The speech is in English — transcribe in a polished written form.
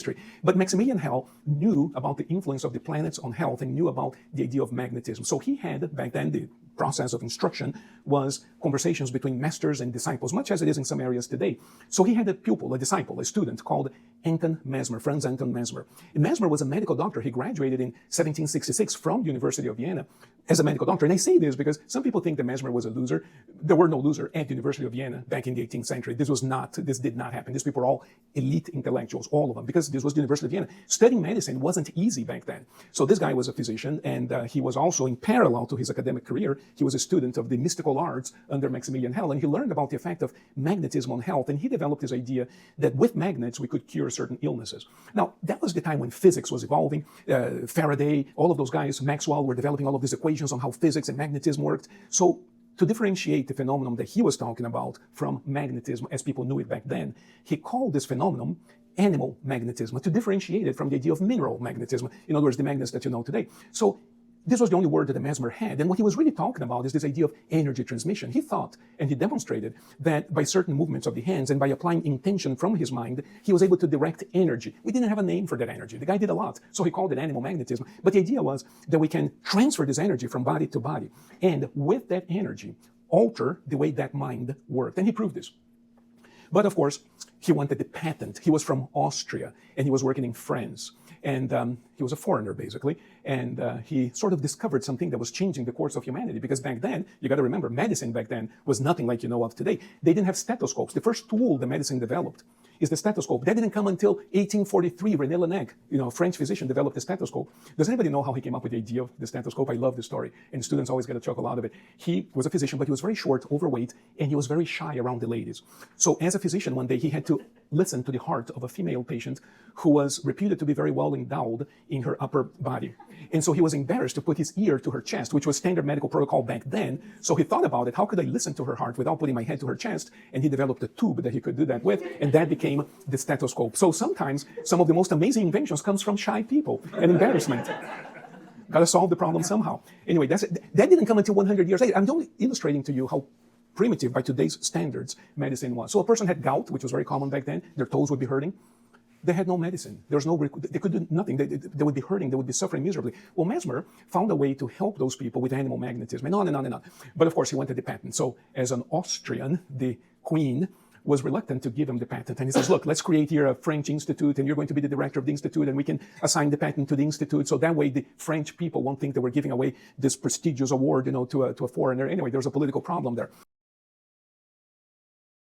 history. But Maximilian Hell knew about the influence of the planets on health and knew about the idea of magnetism. So he had, back then, the process of instruction was conversations between masters and disciples, much as it is in some areas today. So he had a pupil, a disciple, a student called Anton Mesmer, Franz Anton Mesmer. And Mesmer was a medical doctor. He graduated in 1766 from the University of Vienna as a medical doctor. And I say this because some people think that Mesmer was a loser. There were no losers at the University of Vienna back in the 18th century. This did not happen. These people were all elite intellectuals, all of them, because this was the University of Vienna. Studying medicine wasn't easy back then. So this guy was a physician, and he was also, in parallel to his academic career, he was a student of the mystical arts under Maximilian Hell, and he learned about the effect of magnetism on health, and he developed this idea that with magnets we could cure certain illnesses. Now, that was the time when physics was evolving. Faraday, all of those guys, Maxwell, were developing all of these equations on how physics and magnetism worked. So to differentiate the phenomenon that he was talking about from magnetism as people knew it back then, he called this phenomenon animal magnetism, to differentiate it from the idea of mineral magnetism. In other words, the magnets that you know today. So this was the only word that the Mesmer had. And what he was really talking about is this idea of energy transmission. He thought, and he demonstrated, that by certain movements of the hands and by applying intention from his mind, he was able to direct energy. We didn't have a name for that energy. The guy did a lot, so he called it animal magnetism. But the idea was that we can transfer this energy from body to body, and with that energy, alter the way that mind worked. And he proved this. But of course, he wanted the patent. He was from Austria, and he was working in France. And he was a foreigner, basically, and he sort of discovered something that was changing the course of humanity, because back then, you got to remember, medicine back then was nothing like you know of today. They didn't have stethoscopes. The first tool the medicine developed is the stethoscope. That didn't come until 1843. René Laennec, a French physician, developed the stethoscope. Does anybody know how he came up with the idea of the stethoscope? I love this story, and students always get a chuckle out of it. He was a physician, but he was very short, overweight, and he was very shy around the ladies. So as a physician, one day he had to listen to the heart of a female patient who was reputed to be very well endowed in her upper body. And so he was embarrassed to put his ear to her chest, which was standard medical protocol back then. So he thought about it. How could I listen to her heart without putting my head to her chest? And he developed a tube that he could do that with, and that became the stethoscope. So sometimes some of the most amazing inventions comes from shy people and embarrassment. Got to solve the problem somehow. Anyway, that didn't come until 100 years later. I'm only illustrating to you how primitive by today's standards medicine was. So a person had gout, which was very common back then. Their toes would be hurting. They had no medicine. There was no, they could do nothing. They would be hurting. They would be suffering miserably. Well, Mesmer found a way to help those people with animal magnetism, and on and on and on. But of course, he wanted the patent. So as an Austrian, the queen was reluctant to give him the patent. And he says, look, let's create here a French institute, and you're going to be the director of the institute, and we can assign the patent to the institute. So that way the French people won't think that we're giving away this prestigious award, to a foreigner. Anyway, there's a political problem there.